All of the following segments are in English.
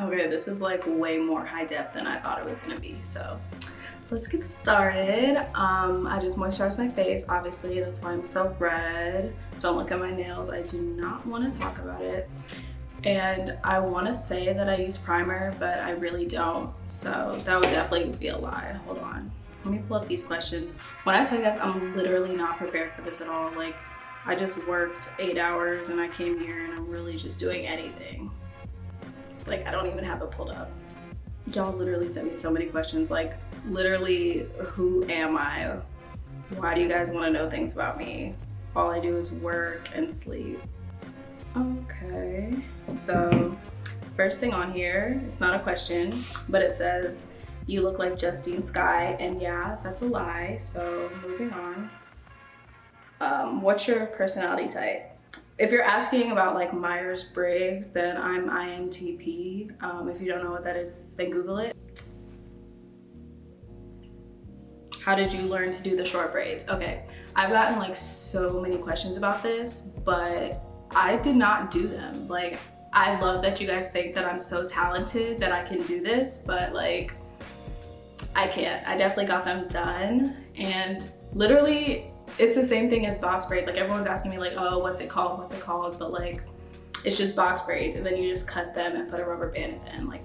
Okay, this is like way more high depth than I thought it was gonna be, so let's get started. I just moisturized my face, obviously, that's why I'm so red. Don't look at my nails, I do not want to talk about it. And I want to say that I use primer, but I really don't, so that would definitely be a lie. Hold on, let me pull up these questions. When I tell you guys, I'm literally not prepared for this at all. Like, I just worked 8 hours and I came here and I'm really just doing anything. Like, I don't even have it pulled up. Y'all literally sent me so many questions, like literally, who am I? Why do you guys want to know things about me? All I do is work and sleep. Okay, so first thing on here, it's not a question, but it says, you look like Justine Skye, and yeah, that's a lie, so moving on. What's your personality type? If you're asking about like Myers-Briggs, then I'm INTP. If you don't know what that is, then Google it. How did you learn to do the short braids? Okay, I've gotten like so many questions about this, but I did not do them. Like, I love that you guys think that I'm so talented that I can do this, but like, I can't. I definitely got them done, and literally, it's the same thing as box braids. Like, everyone's asking me like, oh, what's it called? What's it called? But like, it's just box braids, and then you just cut them and put a rubber band at the end. Like,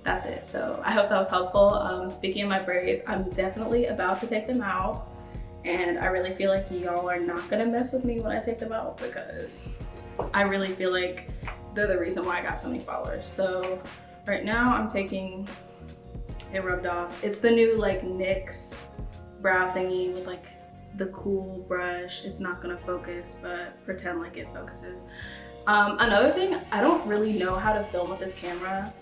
that's it. So I hope that was helpful. Speaking of my braids, I'm definitely about to take them out, and I really feel like y'all are not gonna mess with me when I take them out, because I really feel like they're the reason why I got so many followers. So right now I'm taking it rubbed off. It's the new like NYX brow thingy with like the cool brush. It's not gonna focus, but pretend like it focuses. Another thing, I don't really know how to film with this camera.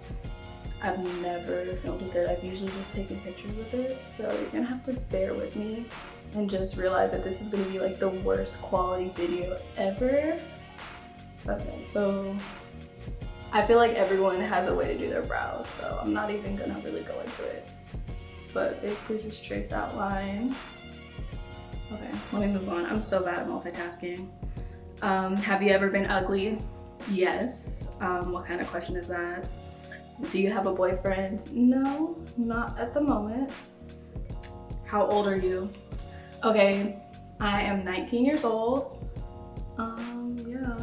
I've never filmed with it. I've usually just taken pictures with it. So you're gonna have to bear with me and just realize that this is gonna be like the worst quality video ever. Okay, so I feel like everyone has a way to do their brows, so I'm not even gonna really go into it. But basically just trace outline. Okay, let me move on. I'm so bad at multitasking. Have you ever been ugly? Yes. What kind of question is that? Do you have a boyfriend? No, not at the moment. How old are you? Okay, I am 19 years old. Yeah.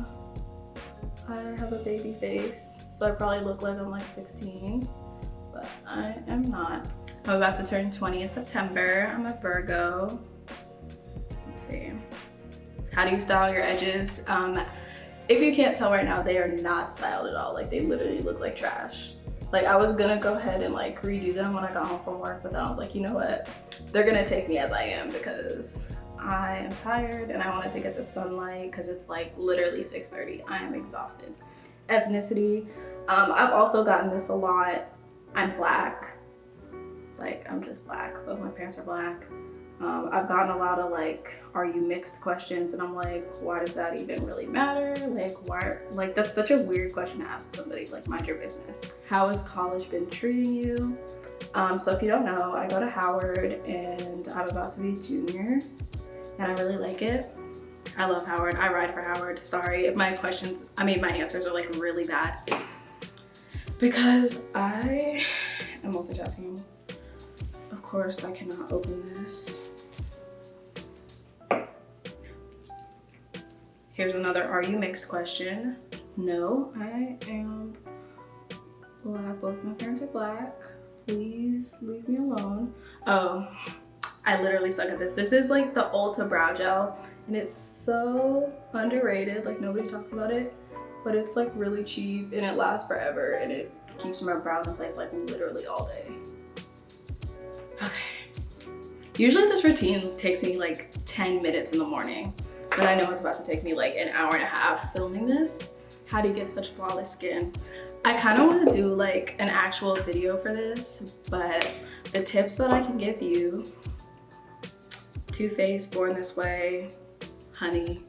I have a baby face, so I probably look like I'm like 16, but I am not. I'm about to turn 20 in September. I'm a Virgo. Let's see. How do you style your edges? If you can't tell right now, they are not styled at all. Like, they literally look like trash. Like, I was gonna go ahead and like redo them when I got home from work, but then I was like, you know what? They're gonna take me as I am, because I am tired and I wanted to get the sunlight, because it's like literally 6:30. I am exhausted. Ethnicity. I've also gotten this a lot. I'm black. Like, I'm just black. Both my parents are black. I've gotten a lot of like, are you mixed questions? And I'm like, why does that even really matter? Like, why? Like, that's such a weird question to ask somebody. Like, mind your business. How has college been treating you? So if you don't know, I go to Howard and I'm about to be a junior, and I really like it. I love Howard. I ride for Howard. Sorry if my answers are like really bad, because I am multitasking. Of course, I cannot open this. Here's another are you mixed question. No, I am black. Both my parents are black. Please leave me alone. Oh, I literally suck at this. This is like the Ulta brow gel, and it's so underrated. Like, nobody talks about it, but it's like really cheap and it lasts forever, and it keeps my brows in place like literally all day. Okay. Usually this routine takes me like 10 minutes in the morning, but I know it's about to take me like an hour and a half filming this. How do you get such flawless skin? I kind of want to do like an actual video for this, but the tips that I can give you, Too Faced, Born This Way, honey,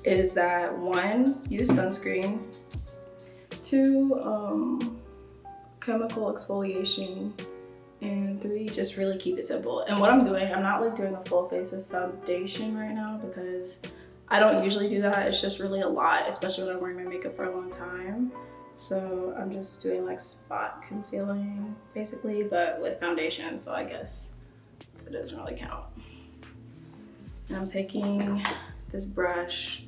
is that 1, use sunscreen, 2, chemical exfoliation, and 3, just really keep it simple. And what I'm doing, I'm not like doing a full face of foundation right now, because I don't usually do that. It's just really a lot, especially when I'm wearing my makeup for a long time. So I'm just doing like spot concealing basically, but with foundation, so I guess it doesn't really count. And I'm taking this brush.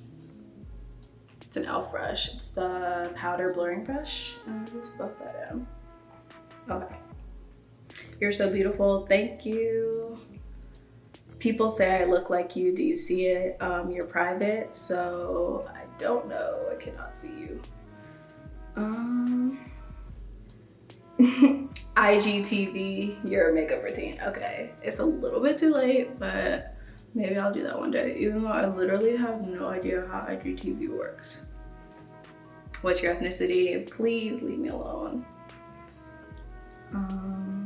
It's an e.l.f. brush. It's the powder blurring brush, and I just buff that in. Okay. You're so beautiful. Thank you. People say I look like you. Do you see it? You're private, so I don't know. I cannot see you. IGTV, your makeup routine. Okay, it's a little bit too late, but maybe I'll do that one day, even though I literally have no idea how IGTV works. What's your ethnicity? Please leave me alone.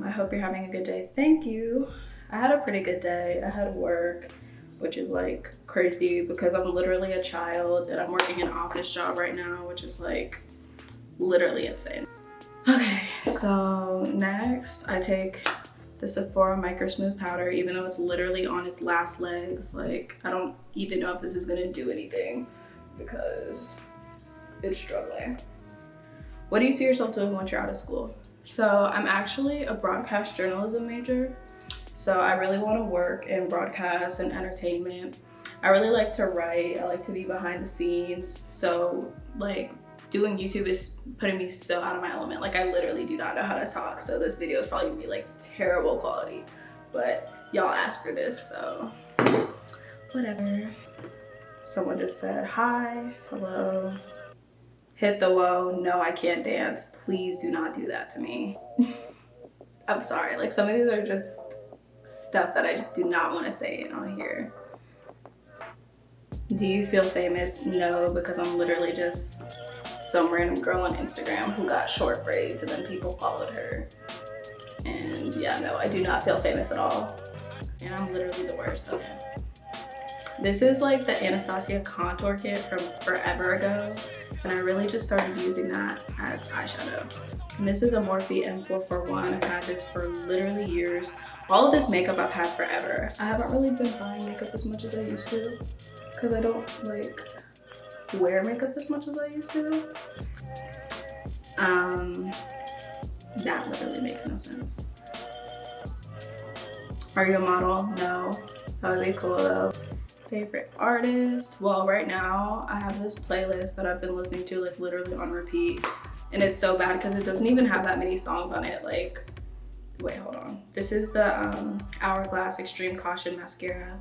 I hope you're having a good day. Thank you. I had a pretty good day. I had work, which is like crazy because I'm literally a child and I'm working an office job right now, which is like literally insane. Okay, so next I take the Sephora Micro Smooth powder, even though it's literally on its last legs. Like, I don't even know if this is gonna do anything because it's struggling. What do you see yourself doing once you're out of school? So I'm actually a broadcast journalism major. So I really want to work in broadcast and entertainment. I really like to write. I like to be behind the scenes. So like doing YouTube is putting me so out of my element. Like, I literally do not know how to talk. So this video is probably gonna be like terrible quality, but y'all asked for this, so whatever. Someone just said, hi, hello. Hit the whoa, no, I can't dance. Please do not do that to me. I'm sorry, like some of these are just stuff that I just do not want to say on here. Do you feel famous? No, because I'm literally just some random girl on Instagram who got short braids and then people followed her. And yeah, no, I do not feel famous at all. And I'm literally the worst. Okay. This is like the Anastasia contour kit from forever ago, and I really just started using that as eyeshadow. And this is a Morphe M441. I've had this for literally years. All of this makeup I've had forever. I haven't really been buying makeup as much as I used to because I don't like wear makeup as much as I used to. That literally makes no sense. Are you a model? No. That would be cool though. Favorite artist? Well, right now I have this playlist that I've been listening to like literally on repeat, and it's so bad because it doesn't even have that many songs on it. Like, wait, hold on. This is the Hourglass Extreme Caution Mascara.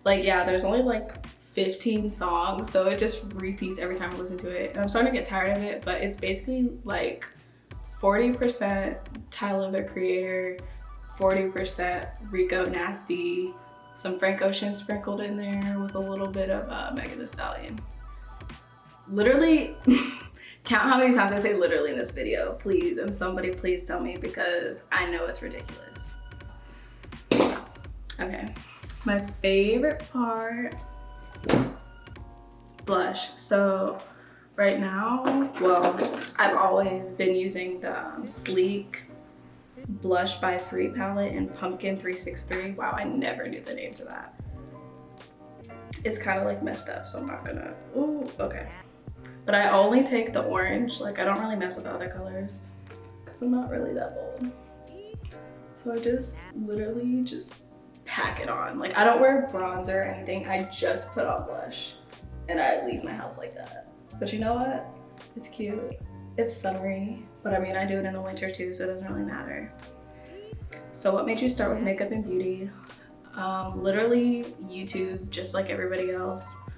Like, yeah, there's only like 15 songs, so it just repeats every time I listen to it, and I'm starting to get tired of it. But it's basically like 40% Tyler the Creator, 40% Rico Nasty, some Frank Ocean sprinkled in there with a little bit of Megan Thee Stallion. Literally, count how many times I say literally in this video, please, and somebody please tell me because I know it's ridiculous. Okay, my favorite part, blush. So right now, well, I've always been using the Sleek Blush by 3 palette in Pumpkin 363. Wow, I never knew the name to that. It's kind of like messed up, so I'm not gonna, ooh, okay. But I only take the orange. Like, I don't really mess with the other colors because I'm not really that bold. So I just literally just pack it on. Like, I don't wear bronzer or anything. I just put on blush and I leave my house like that. But you know what? It's cute. It's summery, but I mean, I do it in the winter too, so it doesn't really matter. So what made you start with makeup and beauty? Literally YouTube, just like everybody else.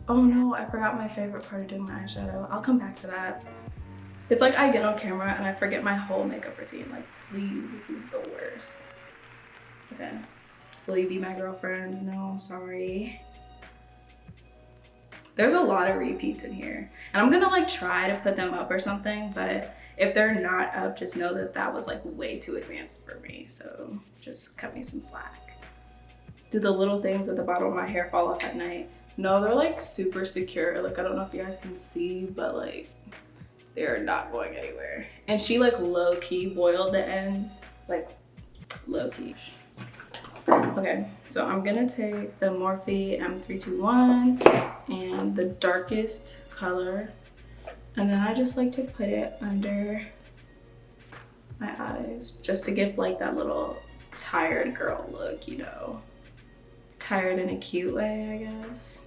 Oh no, I forgot my favorite part of doing my eyeshadow. I'll come back to that. It's like I get on camera and I forget my whole makeup routine. Like, please, this is the worst. Okay, will you be my girlfriend? No, I'm sorry. There's a lot of repeats in here, and I'm gonna like try to put them up or something, but if they're not up, just know that that was like way too advanced for me, so just cut me some slack. Do the little things at the bottom of my hair fall off at night? No, they're like super secure. Like, I don't know if you guys can see, but like they're not going anywhere. And she like low-key boiled the ends, like low-key. Okay, so I'm gonna take the Morphe M321 and the darkest color And then I just like to put it under my eyes just to give like that little tired girl look, you know. Tired in a cute way, I guess.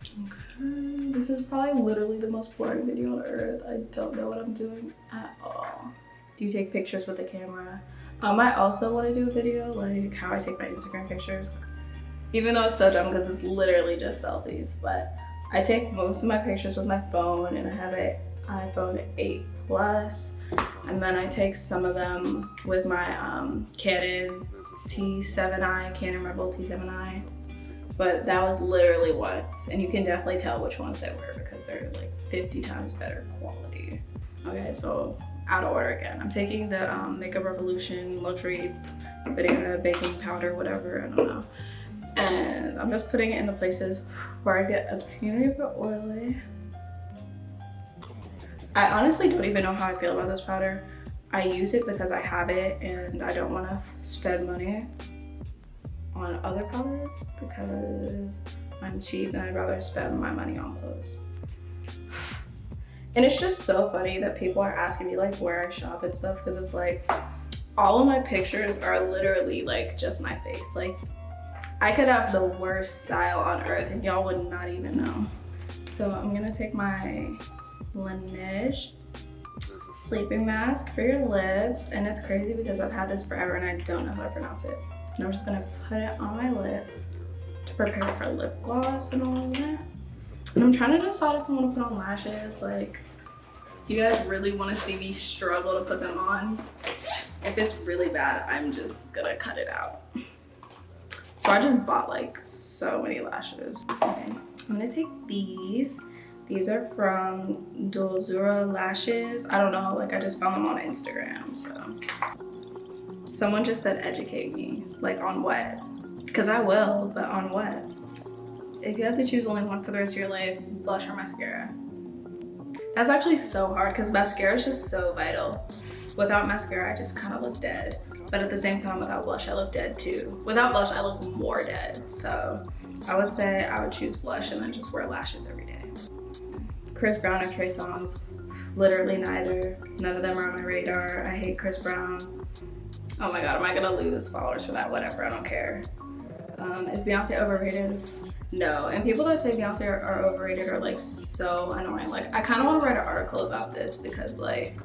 Okay, this is probably literally the most boring video on earth. I don't know what I'm doing at all. Do you take pictures with the camera? I also want to do a video like how I take my Instagram pictures. Even though it's so dumb because it's literally just selfies, but I take most of my pictures with my phone, and I have an iPhone 8 Plus, and then I take some of them with my Canon T7i, Canon Rebel T7i. But that was literally once, and you can definitely tell which ones they were because they're like 50 times better quality. Okay, so out of order again. I'm taking the Makeup Revolution Luxury Banana Baking Powder, whatever, I don't know. And I'm just putting it in the places where I get a teeny bit oily. I honestly don't even know how I feel about this powder. I use it because I have it and I don't want to spend money on other powders because I'm cheap and I'd rather spend my money on clothes. And it's just so funny that people are asking me like where I shop and stuff, because it's like all of my pictures are literally like just my face. Like I could have the worst style on earth and y'all would not even know. So I'm gonna take my Laneige sleeping mask for your lips, and it's crazy because I've had this forever and I don't know how to pronounce it. And I'm just gonna put it on my lips to prepare for lip gloss and all of that. And I'm trying to decide if I want to put on lashes. Like, you guys really want to see me struggle to put them on? If it's really bad, I'm just gonna cut it out. So I just bought like so many lashes. Okay, I'm gonna take these. These are from Dolzura Lashes. I don't know, like I just found them on Instagram, so. Someone just said educate me, like on what? Because I will, but on what? If you have to choose only one for the rest of your life, blush or mascara. That's actually so hard because mascara is just so vital. Without mascara, I just kind of look dead. But at the same time, without blush, I look dead too. Without blush, I look more dead. So I would say I would choose blush and then just wear lashes every day. Chris Brown or Trey Songz, literally neither. None of them are on my radar. I hate Chris Brown. Oh my God, am I gonna lose followers for that? Whatever, I don't care. Is Beyonce overrated? No, and people that say Beyonce are overrated are like so annoying. Like I kind of want to write an article about this because like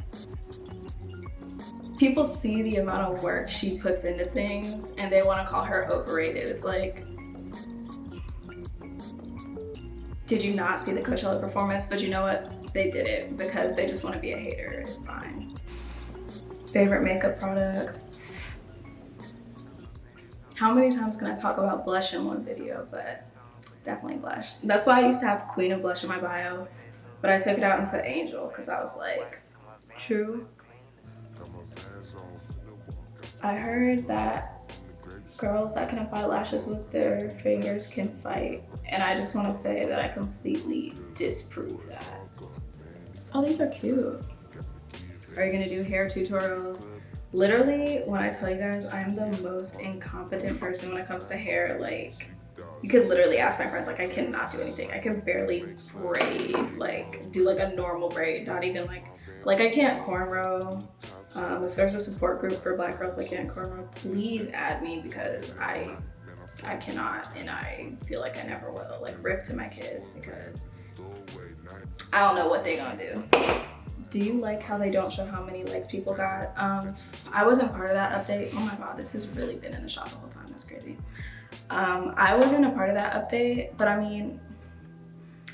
people see the amount of work she puts into things and they want to call her overrated. It's like, did you not see the Coachella performance? But you know what? They did it because they just want to be a hater. It's fine. Favorite makeup product? How many times can I talk about blush in one video? But definitely blush. That's why I used to have Queen of Blush in my bio, but I took it out and put Angel because I was like, true. I heard that girls that can apply lashes with their fingers can fight, and I just want to say that I completely disprove that. Oh, these are cute. Are you gonna do hair tutorials? Literally, when I tell you guys, I am the most incompetent person when it comes to hair. Like, you could literally ask my friends, like I cannot do anything. I can barely braid, like do like a normal braid, not even like I can't cornrow. If there's a support group for black girls that can't cornrow, please add me because I cannot, and I feel like I never will. Like rip to my kids because I don't know what they're gonna do. Do you like how they don't show how many likes people got? I wasn't part of that update. Oh my God, this has really been in the shop the whole time. That's crazy. I wasn't a part of that update, but I mean,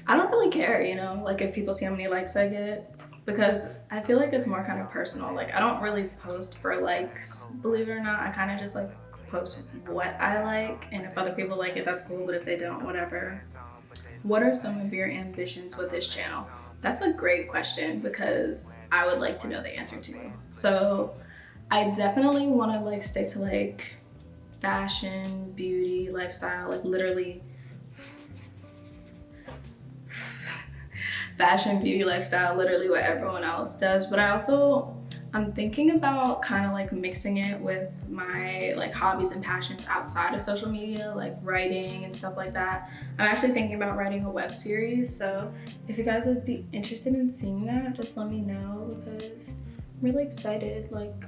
I don't really care, you know, like if people see how many likes I get, because I feel like it's more kind of personal. Like I don't really post for likes, believe it or not. I kind of just like post what I like, and if other people like it, that's cool, but if they don't, whatever. What are some of your ambitions with this channel? That's a great question because I would like to know the answer to. So I definitely want to like stick to like fashion, beauty, lifestyle, like literally fashion, beauty, lifestyle, literally what everyone else does. But I also I'm thinking about kind of like mixing it with my like hobbies and passions outside of social media, like writing and stuff like that. I'm actually thinking about writing a web series, so if you guys would be interested in seeing that, just let me know, because I'm really excited. Like,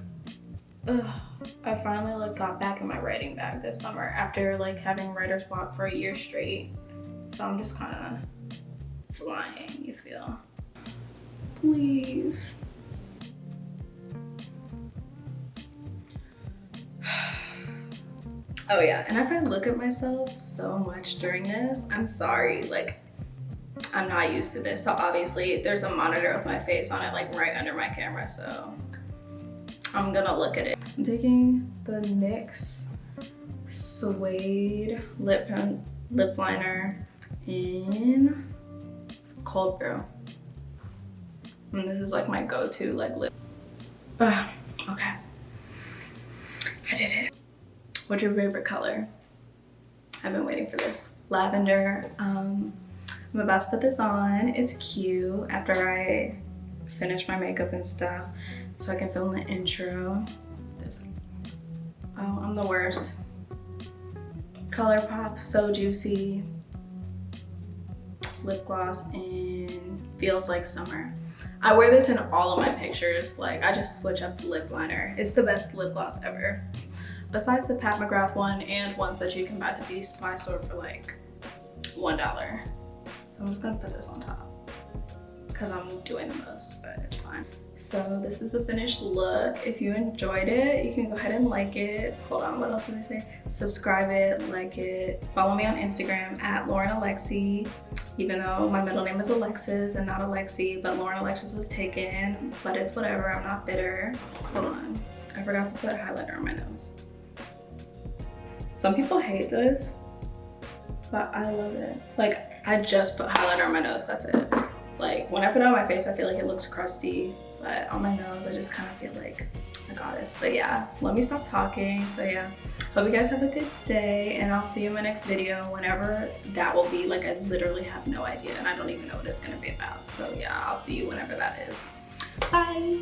I finally like got back in my writing bag this summer after like having writer's block for a year straight. So I'm just kind of flying, you feel? Please. Oh yeah, and if I look at myself so much during this, I'm sorry, like I'm not used to this. So obviously there's a monitor of my face on it, like right under my camera, so I'm gonna look at it. I'm taking the NYX Suede lip liner in Cold Brew. And this is like my go-to like lip. Okay, I did it. What's your favorite color? I've been waiting for this. Lavender. I'm about to put this on. It's cute after I finish my makeup and stuff, so I can film the intro. Oh, I'm the worst. ColourPop, So Juicy. Lip gloss and Feels Like Summer. I wear this in all of my pictures. Like, I just switch up the lip liner. It's the best lip gloss ever. Besides the Pat McGrath one and ones that you can buy at the beauty supply store for like $1. So I'm just gonna put this on top because I'm doing the most, but it's fine. So this is the finished look. If you enjoyed it, you can go ahead and like it. Hold on, what else did I say? Subscribe it, like it. Follow me on Instagram at lauryn alexi, even though my middle name is Alexis and not Alexi, but Lauryn Alexis was taken, but it's whatever, I'm not bitter. Hold on, I forgot to put a highlighter on my nose. Some people hate this, but I love it. Like, I just put highlighter on my nose, that's it. Like, when I put it on my face, I feel like it looks crusty, but on my nose, I just kind of feel like a goddess. But yeah, let me stop talking. So yeah, hope you guys have a good day, and I'll see you in my next video, whenever that will be. Like, I literally have no idea, and I don't even know what it's gonna be about. So yeah, I'll see you whenever that is. Bye.